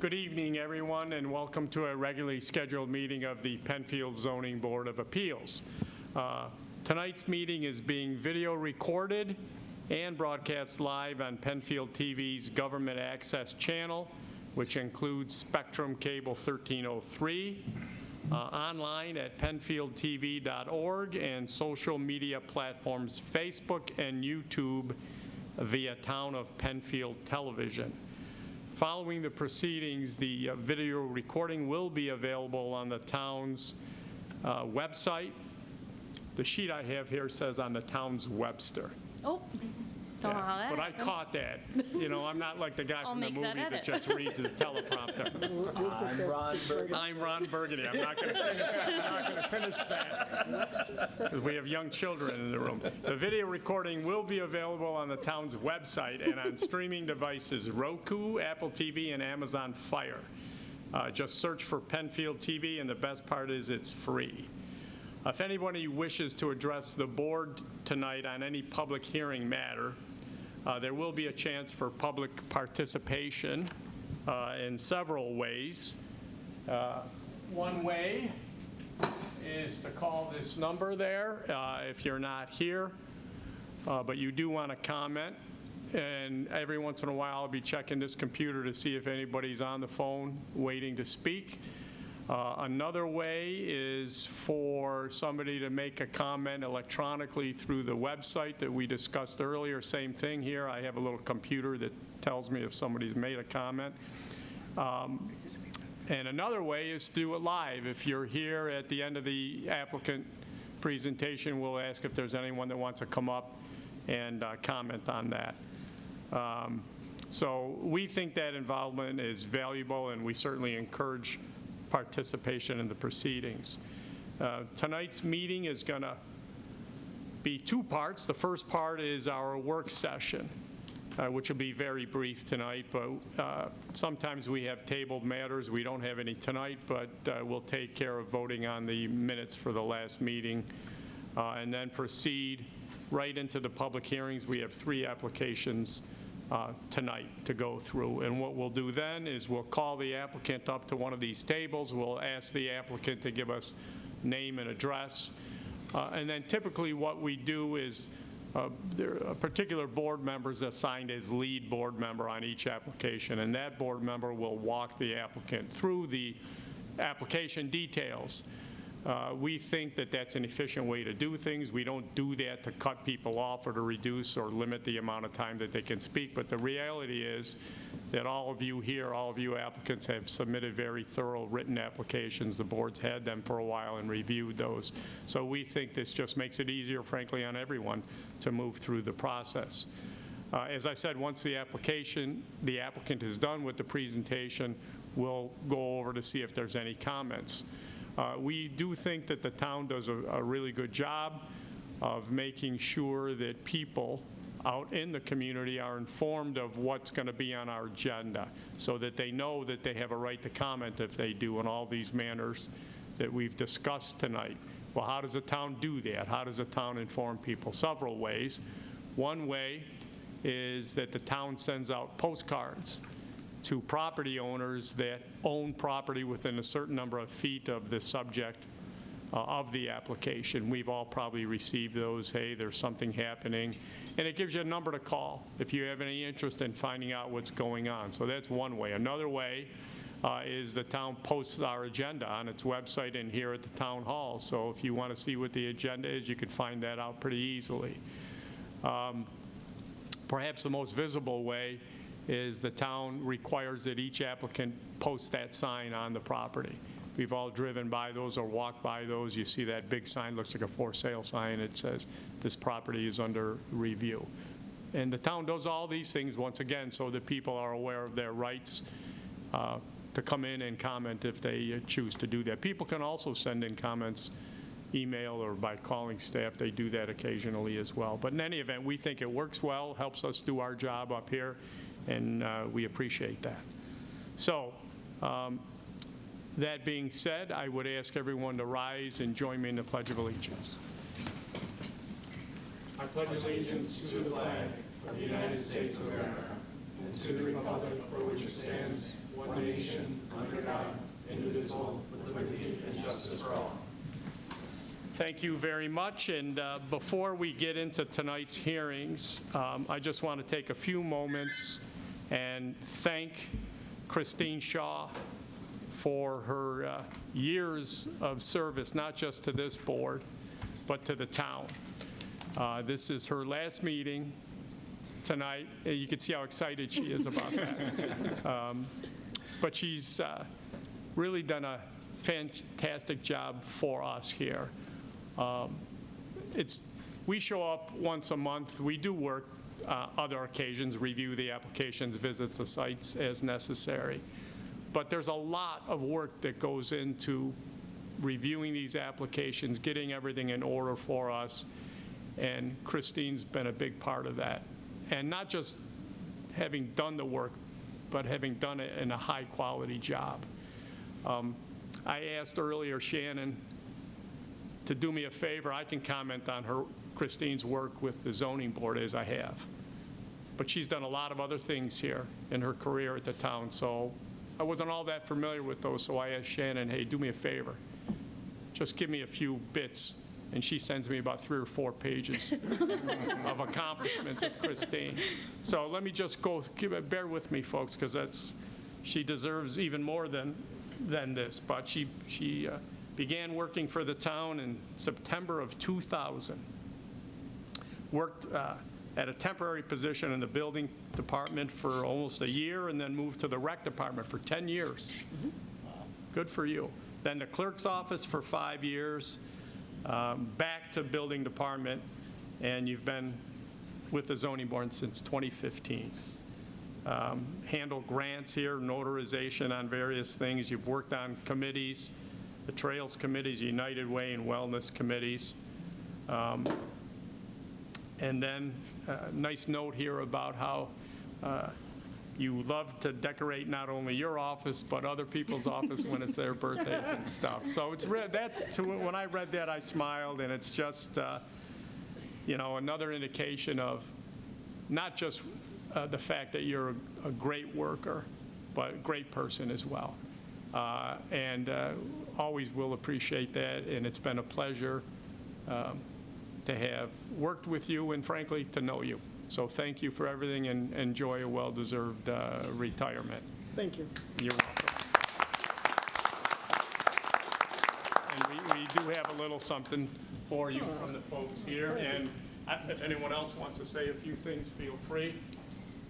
Good evening, everyone, and welcome to a regularly scheduled meeting of the Penfield Zoning Board of Appeals. Tonight's meeting is being video recorded and broadcast live on Penfield TV's Government Access channel, which includes Spectrum Cable 1303, online at penfieldtv.org, and social media platforms Facebook and YouTube via Town of Penfield Television. Following the proceedings, the video recording will be available on the town's website. The sheet I have here says on the town's Webster. Oh, don't know how that But I happened. caught that. You know, I'm not like the guy from the make movie that that edit. just reads the teleprompter. I'm Ron Burgundy. I'm not going to finish that. 'Cause we have young children in the room. The video recording will be available on the town's website and on streaming devices Roku, Apple TV, and Amazon Fire. Just search for Penfield TV, and the best part is it's free. If anybody wishes to address the board tonight on any public hearing matter, there will be a chance for public participation in several ways. One way is to call this number there if you're not here, but you do want to comment. And every once in a while, I'll be checking this computer to see if anybody's on the phone waiting to speak. Another way is for somebody to make a comment electronically through the website that we discussed earlier. Same thing here. I have a little computer that tells me if somebody's made a comment. And another way is to do it live. If you're here at the end of the applicant presentation, we'll ask if there's anyone that wants to come up and comment on that. So we think that involvement is valuable, and we certainly encourage participation in the proceedings. Tonight's meeting is going to be two parts. The first part is our work session, which will be very brief tonight, but sometimes we have tabled matters. We don't have any tonight, but we'll take care of voting on the minutes for the last meeting and then proceed right into the public hearings. We have 3 applications tonight to go through. And what we'll do then is we'll call the applicant up to one of these tables. We'll ask the applicant to give us name and address. And then typically what we do is there are particular board members assigned as lead board member on each application, and that board member will walk the applicant through the application details. We think that that's an efficient way to do things. We don't do that to cut people off or to reduce or limit the amount of time that they can speak, but the reality is that all of you here, all of you applicants have submitted very thorough written applications. The board's had them for a while and reviewed those. So we think this just makes it easier, frankly, on everyone to move through the process. As I said, once the applicant is done with the presentation, we'll go over to see if there's any comments. We do think that the town does a really good job of making sure that people out in the community are informed of what's going to be on our agenda so that they know that they have a right to comment if they do in all these manners that we've discussed tonight. Well, how does the town do that? How does the town inform people? Several ways. One way is that the town sends out postcards to property owners that own property within a certain number of feet of the subject of the application. We've all probably received those. Hey, there's something happening. And it gives you a number to call if you have any interest in finding out what's going on. So that's one way. Another way is the town posts our agenda on its website and here at the town hall. So if you want to see what the agenda is, you can find that out pretty easily. Perhaps the most visible way is the town requires that each applicant post that sign on the property. We've all driven by those or walked by those. You see that big sign, looks like a for sale sign. It says this property is under review. And the town does all these things, once again, so that people are aware of their rights to come in and comment if they choose to do that. People can also send in comments, email or by calling staff. They do that occasionally as well. But in any event, we think it works well, helps us do our job up here, and we appreciate that. So that being said, I would ask everyone to rise and join me in the Pledge of Allegiance. I pledge allegiance to the flag of the United States of America and to the republic for which it stands, one nation, under God, indivisible, with liberty and justice for all. Thank you very much. And before we get into tonight's hearings, I just want to take a few moments and thank Christine Shaw for her years of service, not just to this board, but to the town. This is her last meeting tonight. You can see how excited she is about that. But she's really done a fantastic job for us here. We show up once a month. We do work other occasions, review the applications, visits the sites as necessary. But there's a lot of work that goes into reviewing these applications, getting everything in order for us, and Christine's been a big part of that. And not just having done the work, but having done it in a high-quality job. I asked earlier Shannon to do me a favor. I can comment on Christine's work with the zoning board as I have. But she's done a lot of other things here in her career at the town, so I wasn't all that familiar with those, so I asked Shannon, hey, do me a favor. Just give me a few bits. And she sends me about 3 or 4 pages of accomplishments of Christine. So let me just bear with me, folks, because she deserves even more than this. But she began working for the town in September of 2000. Worked at a temporary position in the building department for almost a year, and then moved to the rec department for 10 years. Good for you. Then the clerk's office for 5 years, back to building department, and you've been with the zoning board since 2015. Handle grants here, notarization on various things. You've worked on committees, the Trails Committees, United Way and Wellness Committees. And then a nice note here about how you love to decorate not only your office, but other people's office when it's their birthdays and stuff. So it's when I read that, I smiled, and it's just, another indication of not just the fact that you're a great worker, but a great person as well. And always will appreciate that, and it's been a pleasure to have worked with you and, frankly, to know you. So thank you for everything, and enjoy a well-deserved retirement. Thank you. You're welcome. And we do have a little something for you from the folks here. And if anyone else wants to say a few things, feel free.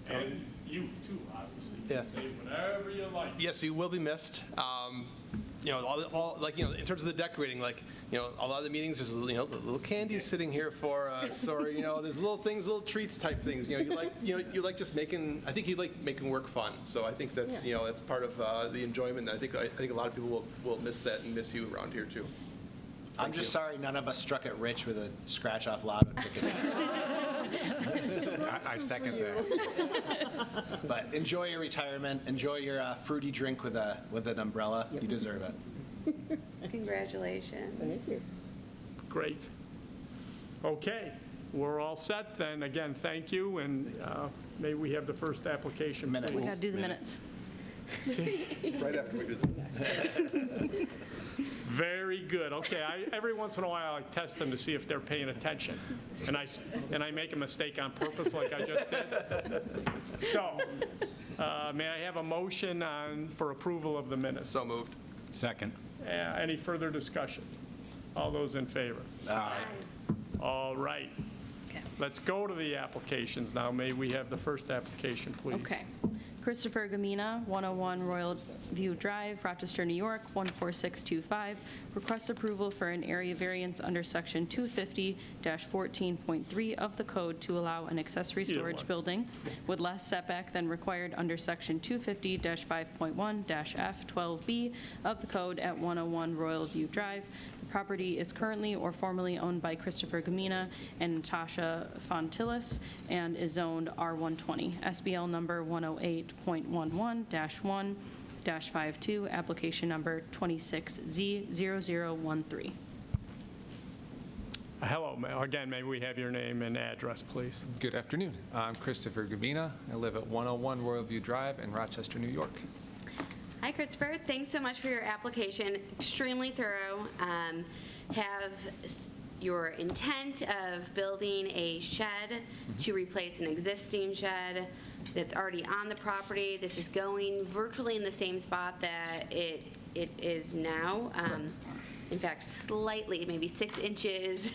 And you, too, obviously. Yeah. Say whatever you like. Yes, you will be missed. In terms of the decorating, a lot of the meetings, there's little candies sitting here for us, or there's little things, little treats type things. You like just making. I think you like making work fun. So I think that's that's part of the enjoyment. I think a lot of people will miss that and miss you around here too. I'm just sorry none of us struck it rich with a scratch-off lotto ticket. I second that. But enjoy your retirement. Enjoy your fruity drink with an umbrella. You deserve it. Congratulations. Thank you. Great. Okay, we're all set then. Again, thank you, and may we have the first application, Minutes. please. We got to do the minutes. Right after we do this. Very good. Okay, every once in a while I test them to see if they're paying attention, and I make a mistake on purpose, like I just did. So, may I have a motion for approval of the minutes? So moved. Second. Any further discussion? All those in favor? Aye. All right. Okay. Let's go to the applications now. May we have the first application, please? Okay. Christopher Gamina, 101 Royal View Drive, Rochester, New York, 14625, requests approval for an area variance under Section 250-14.3 of the code to allow an accessory Either storage one. building with less setback than required under Section 250-5.1-F12B of the code at 101 Royal View Drive. The property is currently or formerly owned by Christopher Gamina and Natasha Fontilis and is zoned R120, SBL number 108.11-1-52, application number 26Z0013. Hello, again, may we have your name and address, please? Good afternoon. I'm Christopher Gabina. I live at 101 Royal View Drive in Rochester, New York. Hi, Christopher. Thanks so much for your application. Extremely thorough. Have your intent of building a shed to replace an existing shed that's already on the property. This is going virtually in the same spot that it is now. In fact, slightly, maybe 6 inches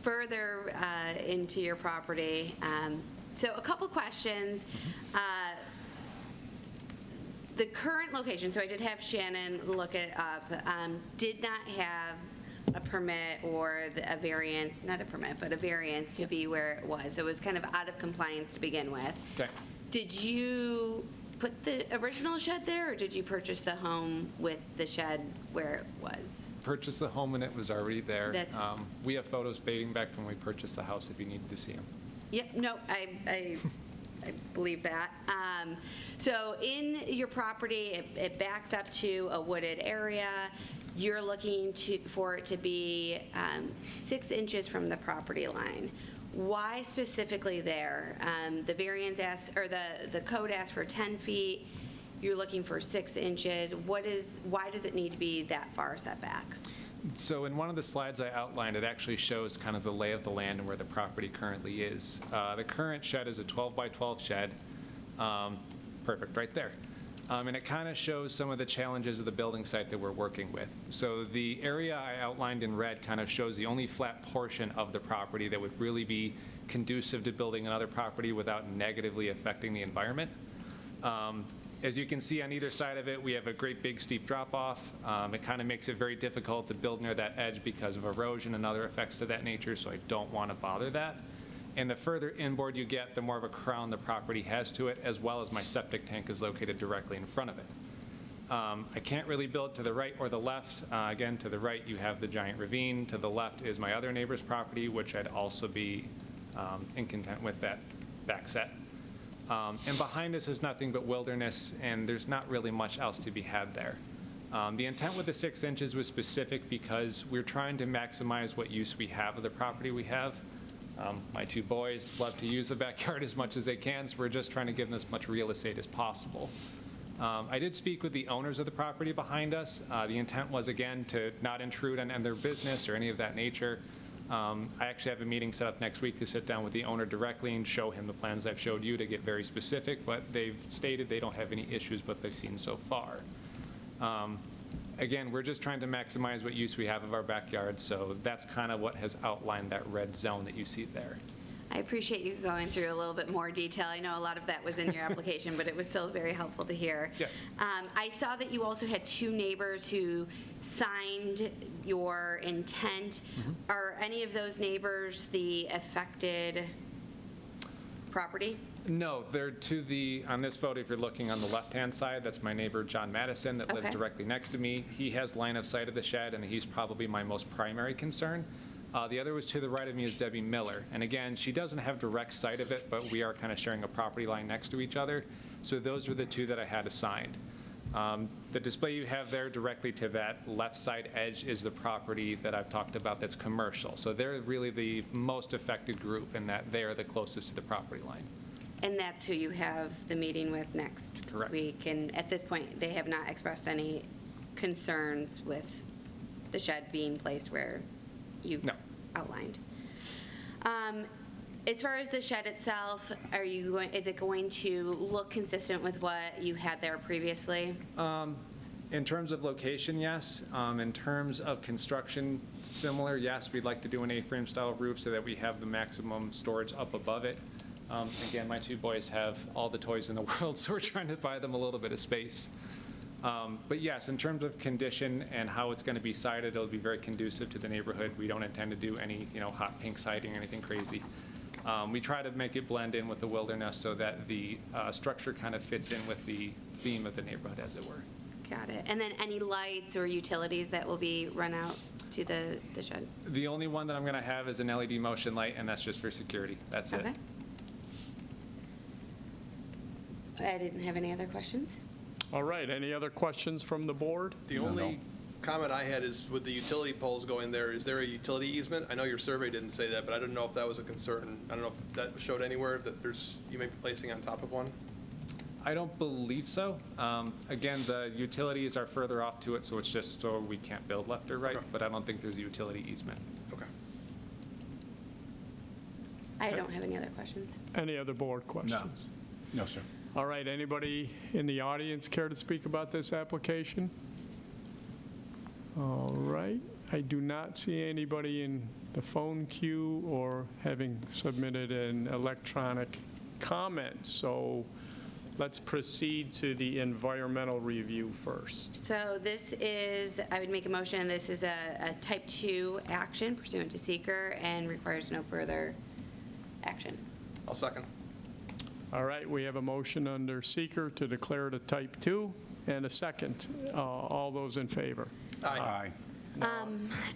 further into your property. So a couple questions. The current location, so I did have Shannon look it up, did not have a permit or a variance, not a permit, but a variance to be where it was. So it was kind of out of compliance to begin with. Okay. Did you put the original shed there, or did you purchase the home with the shed where it was? Purchased the home and it was already there. That's- We have photos dating back from when we purchased the house if you needed to see them. Yep, no, I believe that. So in your property, it backs up to a wooded area. You're looking for it to be 6 inches from the property line. Why specifically there? The variance asks, or the code asks for 10 feet. You're looking for 6 inches. Why does it need to be that far set back? So in one of the slides I outlined, it actually shows kind of the lay of the land and where the property currently is. The current shed is a 12 by 12 shed. Perfect, right there. And it kind of shows some of the challenges of the building site that we're working with. So the area I outlined in red kind of shows the only flat portion of the property that would really be conducive to building another property without negatively affecting the environment. As you can see on either side of it, we have a great big steep drop-off. It kind of makes it very difficult to build near that edge because of erosion and other effects to that nature, so I don't want to bother that. And the further inboard you get, the more of a crown the property has to it, as well as my septic tank is located directly in front of it. I can't really build to the right or the left. Again, to the right, you have the giant ravine. To the left is my other neighbor's property, which I'd also be incontent with that back set. And behind us is nothing but wilderness, and there's not really much else to be had there. The intent with the 6 inches was specific because we're trying to maximize what use we have of the property we have. My 2 boys love to use the backyard as much as they can, so we're just trying to give them as much real estate as possible. I did speak with the owners of the property behind us. The intent was, again, to not intrude on their business or any of that nature. I actually have a meeting set up next week to sit down with the owner directly and show him the plans I've showed you to get very specific, but they've stated they don't have any issues with what they've seen so far. Again, we're just trying to maximize what use we have of our backyard, so that's kind of what has outlined that red zone that you see there. I appreciate you going through a little bit more detail. I know a lot of that was in your application, but it was still very helpful to hear. Yes. I saw that you also had 2 neighbors who signed your intent. Are any of those neighbors the affected property? No, they're to the, on this photo, if you're looking on the left-hand side, that's my neighbor, John Madison, that lives Okay. directly next to me. He has line of sight of the shed, and he's probably my most primary concern. The other was to the right of me is Debbie Miller. And again, she doesn't have direct sight of it, but we are kind of sharing a property line next to each other. So those were the 2 that I had assigned. The display you have there directly to that left side edge is the property that I've talked about that's commercial. So they're really the most affected group in that they are the closest to the property line. And that's who you have the meeting with next Correct. week. And at this point, they have not expressed any concerns with the shed being placed where you've No. outlined. As far as the shed itself, is it going to look consistent with what you had there previously? In terms of location, yes. In terms of construction, similar, yes. We'd like to do an A-frame style roof so that we have the maximum storage up above it. Again, my 2 boys have all the toys in the world, so we're trying to buy them a little bit of space. But yes, in terms of condition and how it's going to be sided, it'll be very conducive to the neighborhood. We don't intend to do any, hot pink siding or anything crazy. We try to make it blend in with the wilderness so that the structure kind of fits in with the theme of the neighborhood, as it were. Got it. And then any lights or utilities that will be run out to the shed? The only one that I'm going to have is an LED motion light, and that's just for security. That's it. Okay. I didn't have any other questions. All right, any other questions from the board? The only comment I had is with the utility poles going there, is there a utility easement? I know your survey didn't say that, but I didn't know if that was a concern. I don't know if that showed anywhere that you may be placing on top of one. I don't believe so. Again, the utilities are further off to it, so it's just so we can't build left or right, Okay. but I don't think there's a utility easement. Okay. I don't have any other questions. Any other board questions? No, sir. All right, anybody in the audience care to speak about this application? All right, I do not see anybody in the phone queue or having submitted an electronic comment, so let's proceed to the environmental review first. So this is, I would make a motion, this is a type 2 action pursuant to seeker and requires no further action. I'll second. All right, we have a motion under seeker to declare it a type 2 and a second. All those in favor? Aye.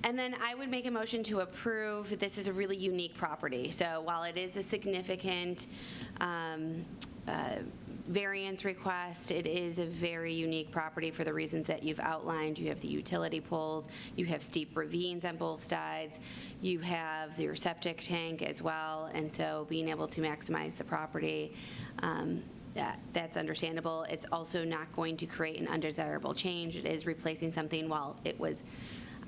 And then I would make a motion to approve. This is a really unique property. So while it is a significant variance request, it is a very unique property for the reasons that you've outlined. You have the utility poles, you have steep ravines on both sides, you have your septic tank as well, and so being able to maximize the property, that's understandable. It's also not going to create an undesirable change. It is replacing something while it was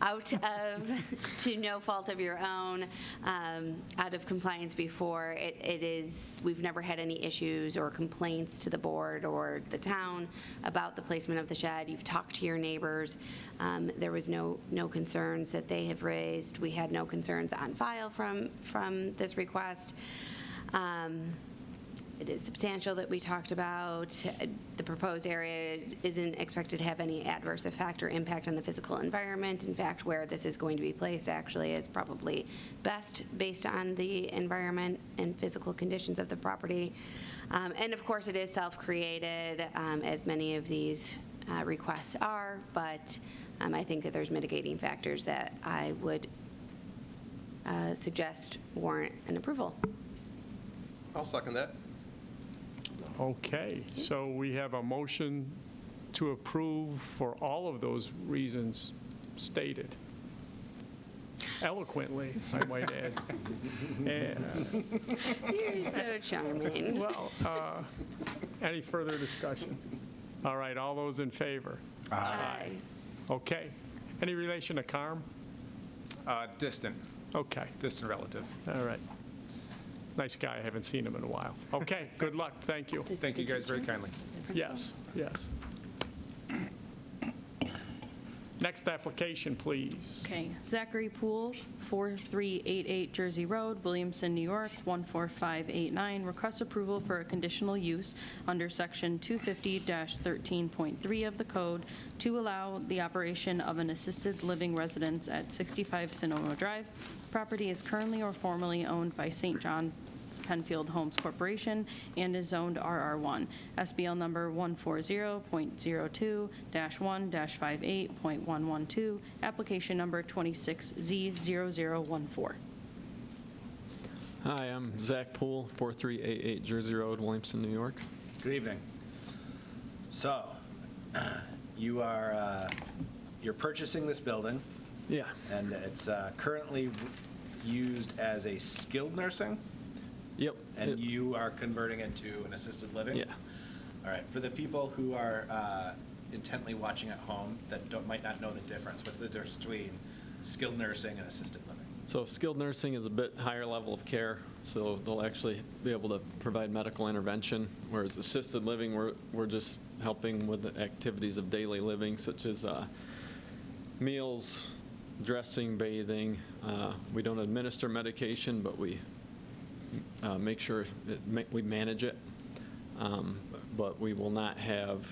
out of, to no fault of your own, out of compliance before. It is, we've never had any issues or complaints to the board or the town about the placement of the shed. You've talked to your neighbors. There was no concerns that they have raised. We had no concerns on file from this request. It is substantial that we talked about. The proposed area isn't expected to have any adverse effect or impact on the physical environment. In fact, where this is going to be placed actually is probably best based on the environment and physical conditions of the property. And of course, it is self-created, as many of these requests are, but I think that there's mitigating factors that I would suggest warrant an approval. I'll second that. Okay, so we have a motion to approve for all of those reasons stated. Eloquently, I might add. And, You're so charming. well, any further discussion? All right, all those in favor? Aye. Okay. Any relation to Carm? Distant Okay, relative. all right. Nice guy, I haven't seen him in a while. Okay, good luck, thank you. Thank you guys very kindly. Yes, yes. Next application, please. Okay, Zachary Poole, 4388 Jersey Road, Williamson, New York, 14589. Request approval for a conditional use under Section 250-13.3 of the code to allow the operation of an assisted living residence at 65 Sonoma Drive. Property is currently or formerly owned by St. John's Penfield Homes Corporation and is zoned RR1. SBL number 140.02-1-58.112, application number 26Z0014. Hi, I'm Zach Poole, 4388 Jersey Road, Williamson, New York. Good evening. So, you're purchasing this building, Yeah, and it's currently used as a skilled nursing, yep. and you are converting it to an assisted living? Yeah. All right, for the people who are intently watching at home that might not know the difference, what's the difference between skilled nursing and assisted living? So skilled nursing is a bit higher level of care, so they'll actually be able to provide medical intervention, whereas assisted living, we're just helping with the activities of daily living, such as meals, dressing, bathing. We don't administer medication, but we make sure we manage it. But we will not have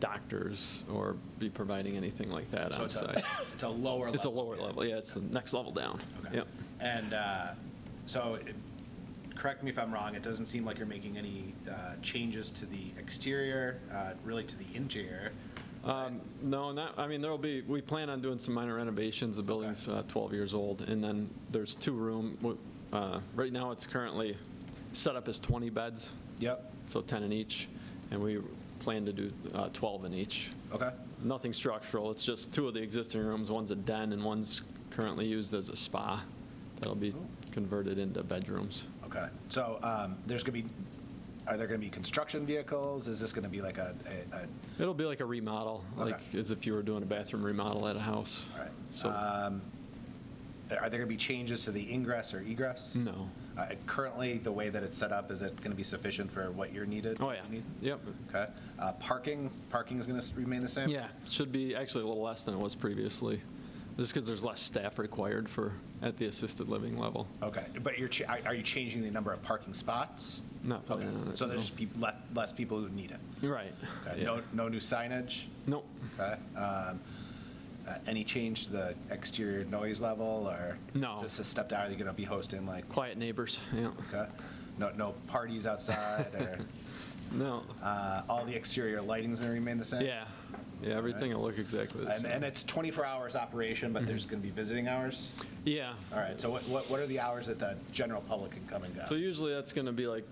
doctors or be providing anything like that So on site. it's a lower level. It's a lower level, yeah, it's the next level down. Okay. Yep. And so, correct me if I'm wrong, it doesn't seem like you're making any changes to the exterior, really to the interior. No, I mean, we plan on doing some minor renovations. The building's 12 years old, and then there's 2 room. Right now, it's currently set up as 20 beds, Yep. so 10 in each, and we plan to do 12 in each. Okay. Nothing structural, it's just 2 of the existing rooms. One's a den, and one's currently used as a spa. That'll be converted into bedrooms. Okay. So there's going to be Are there going to be construction vehicles? Is this going to be like a It'll be like a remodel, like as if you were doing a bathroom remodel at a house. all right. So, Are there going to be changes to the ingress or egress? no. Currently, the way that it's set up, is it going to be sufficient for what you're needed? Oh, yeah. you need? Yep. Okay. Parking is going to remain the same? Yeah, should be actually a little less than it was previously, just because there's less staff required at the assisted living level. Okay, but are you changing the number of parking spots? Not Okay, planning on it. so there's no. just less people who need it? Right. Okay, Yeah. no new signage? Nope. Okay. Any change to the exterior noise level, or? No. Is this a step down, are you going to be hosting like, Quiet neighbors, yeah. okay? No parties outside, or No. all the exterior lighting's going to remain the same? Yeah. Yeah, everything will look exactly the same. And it's 24 hours operation, but there's going to be visiting hours? Yeah. All right, so what are the hours that the general public can come and go? So usually that's going to be like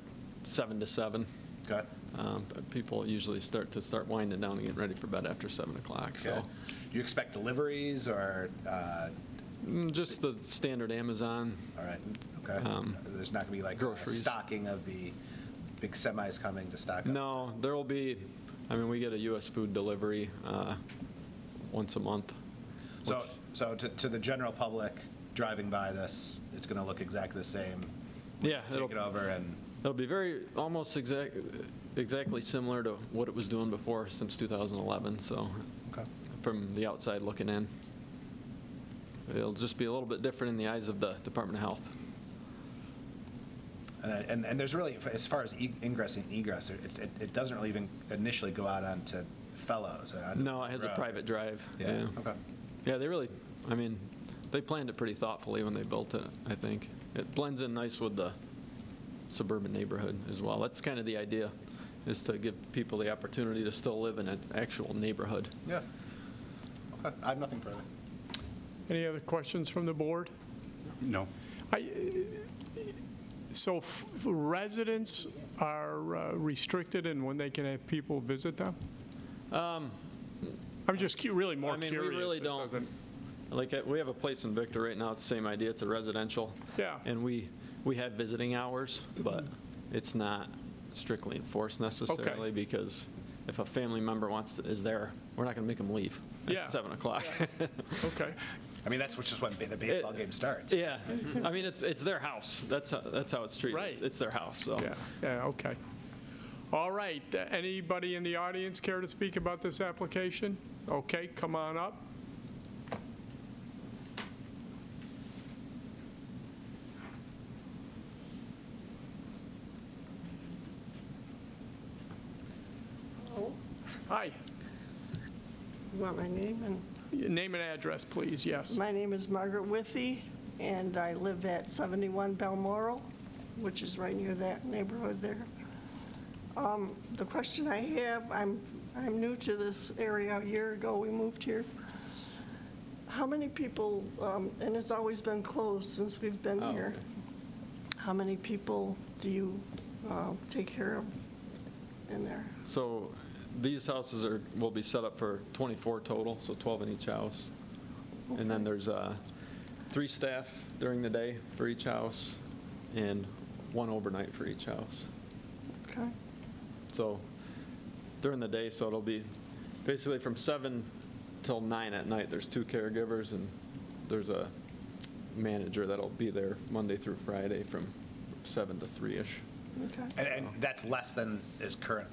7 to 7. Okay. But people usually start winding down and getting ready for bed after 7 o'clock. Okay. So Do you expect deliveries, or, just the standard Amazon. all right, okay. There's not going to be like groceries. stocking of the big semis coming to stock up? No, there will be. I mean, we get a U.S. food delivery once a month. So to the general public driving by this, it's going to look exactly the same? Yeah, Take it over and, it'll be almost exactly similar to what it was doing before since 2011. So okay. from the outside looking in, it'll just be a little bit different in the eyes of the Department of Health. And there's really, as far as ingress and egress, it doesn't really even initially go out onto Fellows. No, it has a private drive. Yeah, okay. Yeah, they planned it pretty thoughtfully when they built it, I think. It blends in nice with the suburban neighborhood as well. That's kind of the idea, is to give people the opportunity to still live in an actual neighborhood. Yeah. Okay, I have nothing further. Any other questions from the board? No. So residents are restricted in when they can have people visit them? I'm just really more curious. We really It don't. doesn't- Like, we have a place in Victor right now, it's the same idea, it's a residential. Yeah. And we have visiting hours, but it's not strictly enforced necessarily, because if a family member is there, we're not going to make them leave Yeah. at 7 o'clock. Okay. I mean, that's just when the baseball game starts. Yeah, I mean, it's their house, that's how it's treated. Right. It's their house, so. Yeah, okay. All right, anybody in the audience care to speak about this application? Okay, come on up. Hello, Hi, you want my name? And name and address, please, yes. my name is Margaret Withy, and I live at 71 Balmoral, which is right near that neighborhood there. The question I have, I'm new to this area. A year ago, we moved here. How many people, and it's always been closed since we've been Oh, here. okay. How many people do you take care of in there? So these houses will be set up for 24 total, so 12 in each house. And then there's 3 staff during the day for each house, and 1 overnight for each house. Okay. So during the day, so it'll be basically from 7 till 9 at night. There's 2 caregivers, and there's a manager that'll be there Monday through Friday from 7 to 3-ish. Okay. And that's less than is current,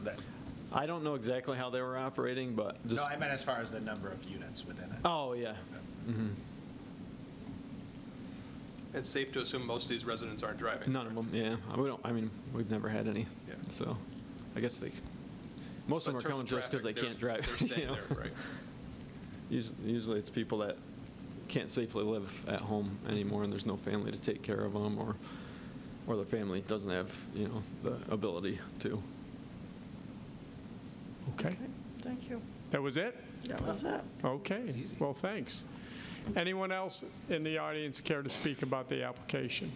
I don't know exactly how they were operating, but just. no, I meant as far as the number of units within it. Oh, yeah. It's safe to assume most of these residents aren't driving. None of them, yeah. We've never had any. Yeah. So I guess most of them But are in coming terms to of us because they traffic, can't drive. They're you staying know? there, right? Usually it's people that can't safely live at home anymore, and there's no family to take care of them, or the family doesn't have, the ability to. Okay, Okay, thank you. that was it? That was it. Okay, well, thanks. Anyone else in the audience care to speak about the application?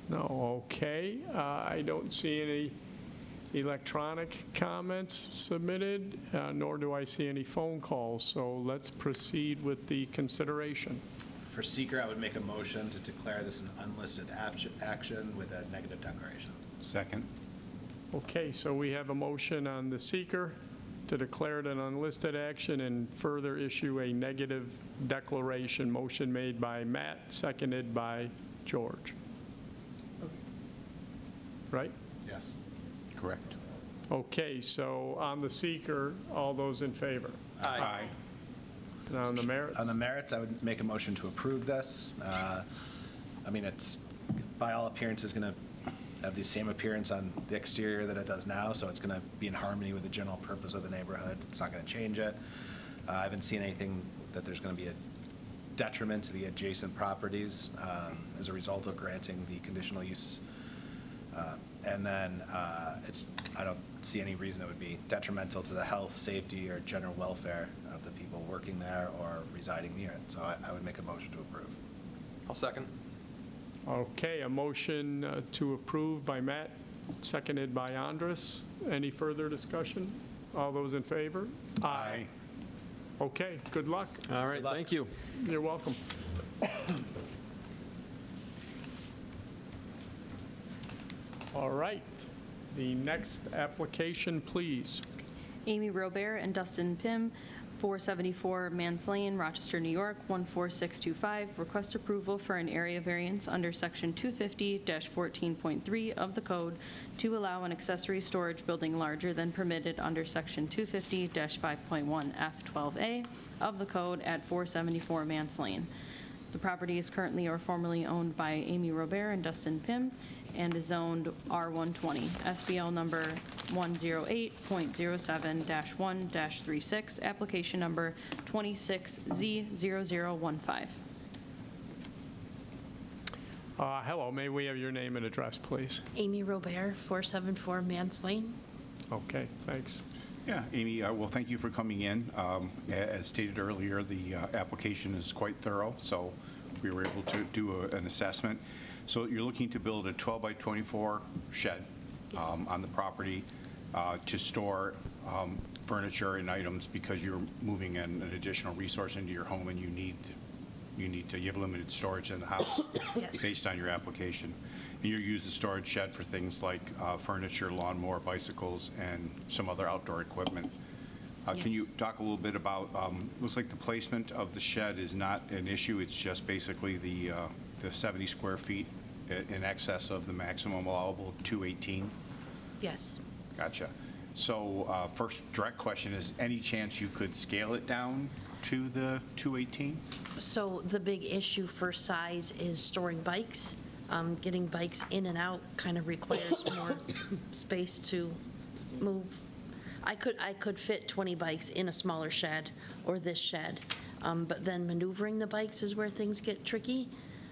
No, okay. I don't see any electronic comments submitted, nor do I see any phone calls, so let's proceed with the consideration. For seeker, I would make a motion to declare this an unlisted action with a negative declaration. Second. Okay, so we have a motion on the seeker to declare it an unlisted action and further issue a negative declaration. Motion made by Matt, seconded by George. Right? Yes. Correct. Okay, so on the seeker, all those in favor? Aye. And on the merits? On the merits, I would make a motion to approve this. I mean, it's, by all appearances, going to have the same appearance on the exterior that it does now, so it's going to be in harmony with the general purpose of the neighborhood. It's not going to change it. I haven't seen anything that there's going to be a detriment to the adjacent properties as a result of granting the conditional use. And then I don't see any reason it would be detrimental to the health, safety, or general welfare of the people working there or residing near it. So I would make a motion to approve. I'll second. Okay, a motion to approve by Matt, seconded by Andris. Any further discussion? All those in favor? Aye. Okay, good luck. All right, luck. thank you. You're welcome. All right, the next application, please. Amy Robert and Dustin Pym, 474 Manse Lane, Rochester, New York, 14625. Request approval for an area variance under Section 250-14.3 of the code to allow an accessory storage building larger than permitted under Section 250-5.1F12A of the code at 474 Manse Lane. The property is currently or formerly owned by Amy Robert and Dustin Pym and is zoned R120, SBL number 108.07-1-36, application number 26Z0015. Hello, may we have your name and address, please? Amy Robert, 474 Manse Lane. Okay, thanks. Yeah, Amy, well, thank you for coming in. As stated earlier, the application is quite thorough, so we were able to do an assessment. So you're looking to build a 12 by 24 shed on the property to store furniture and items because you're moving an additional resource into your home and you have limited storage in the house Yes. based on your application. And you use the storage shed for things like furniture, lawnmower, bicycles, and some other outdoor equipment. Can Yes. you talk a little bit about, looks like the placement of the shed is not an issue, it's just basically the 70 square feet in excess of the maximum allowable 218? Yes. Gotcha. So first direct question is, any chance you could scale it down to the 218? So the big issue for size is storing bikes. Getting bikes in and out kind of requires more space to move. I could fit 20 bikes in a smaller shed or this shed, but then maneuvering the bikes is where things get tricky.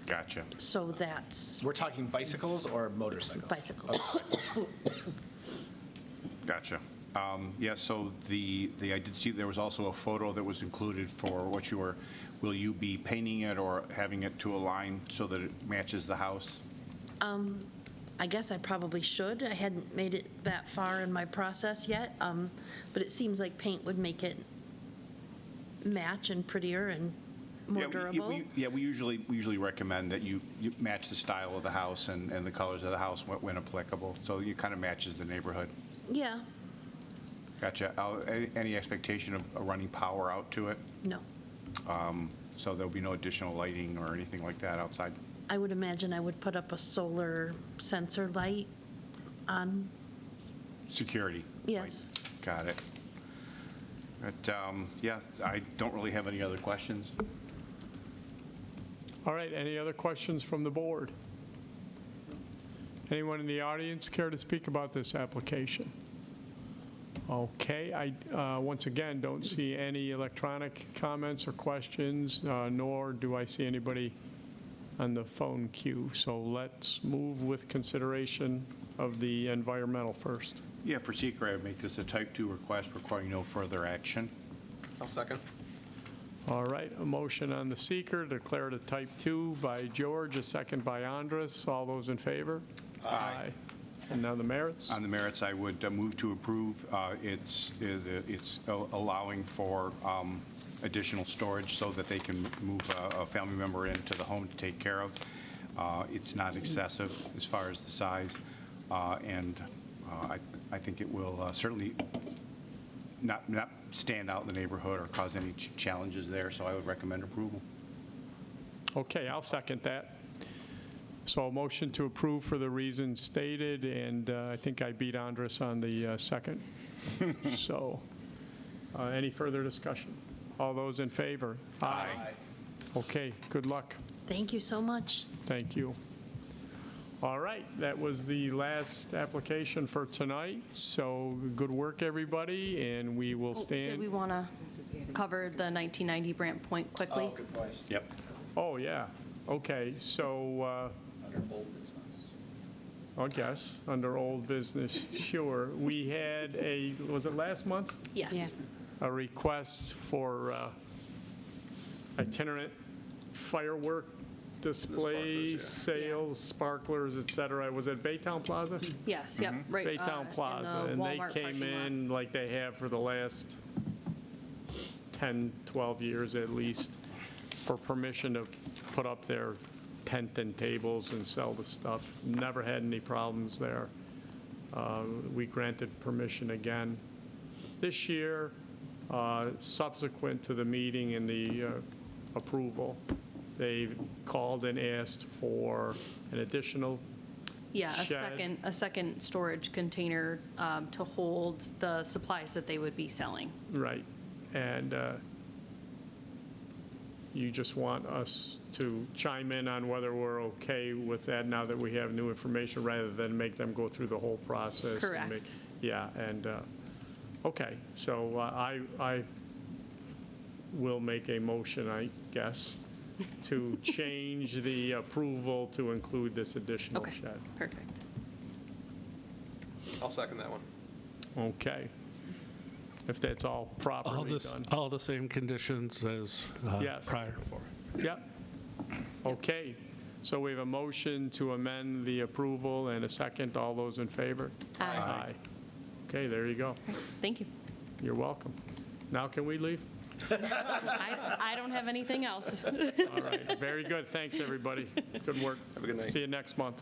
Gotcha. So that's We're talking bicycles or motorcycles? bicycles. Gotcha. Yeah, so I did see there was also a photo that was included for what will you be painting it or having it to align so that it matches the house? I guess I probably should. I hadn't made it that far in my process yet, but it seems like paint would make it match and prettier and more durable. We usually recommend that you match the style of the house and the colors of the house when applicable, so it kind of matches the neighborhood. Yeah, Gotcha. Any expectation of running power out to it? no. So there'll be no additional lighting or anything like that outside? I would imagine I would put up a solar sensor light on, Security? Yes. Like, got it. But, yeah, I don't really have any other questions. All right, any other questions from the board? Anyone in the audience care to speak about this application? Okay, I, once again, don't see any electronic comments or questions, nor do I see anybody on the phone queue. So let's move with consideration of the environmental first. Yeah, for seeker, I would make this a type 2 request requiring no further action. I'll second. All right, a motion on the seeker, declare it a type 2 by George, a second by Andris. All those in favor? Aye. And now the merits? On the merits, I would move to approve. It's allowing for additional storage so that they can move a family member into the home to take care of. It's not excessive as far as the size, and I think it will certainly not stand out in the neighborhood or cause any challenges there, so I would recommend approval. Okay, I'll second that. So a motion to approve for the reasons stated, and I think I beat Andris on the second. So, any further discussion? All those in favor? Aye. Okay, good luck. Thank you so much. Thank you. All right, that was the last application for tonight, so good work, everybody, and we will stand. Did we want to cover the 1990 Brant Point quickly? Good point. Yep. Oh, yeah, okay, so, Under old business. I guess, under old business, sure. We had was it last month? Yes. A request for itinerant firework displays, sales, sparklers, et cetera. Was it Baytown Plaza? Yes, yep, right. Baytown in the Plaza, and they Walmart came parking lot. in like they have for the last 10, 12 years at least, for permission to put up their tent and tables and sell the stuff. Never had any problems there. We granted permission again. This year, subsequent to the meeting and the approval, they called and asked for an additional Yeah, shed. a second storage container to hold the supplies that they would be selling. Right, and you just want us to chime in on whether we're okay with that now that we have new information, rather than make them go through the whole process. and make- Correct. Yeah, and, okay, so I will make a motion, I guess, to change the approval to include this additional Okay, shed. perfect. I'll second that one. Okay. If that's all properly done. All the same conditions as Yes. prior. Yep. Okay, so we have a motion to amend the approval and a second. All those in favor? Aye. Okay, there you go. Thank you. You're welcome. Now can we leave? I don't have anything else. All right, very good. Thanks, everybody. Good work. Have a good night. See you next month.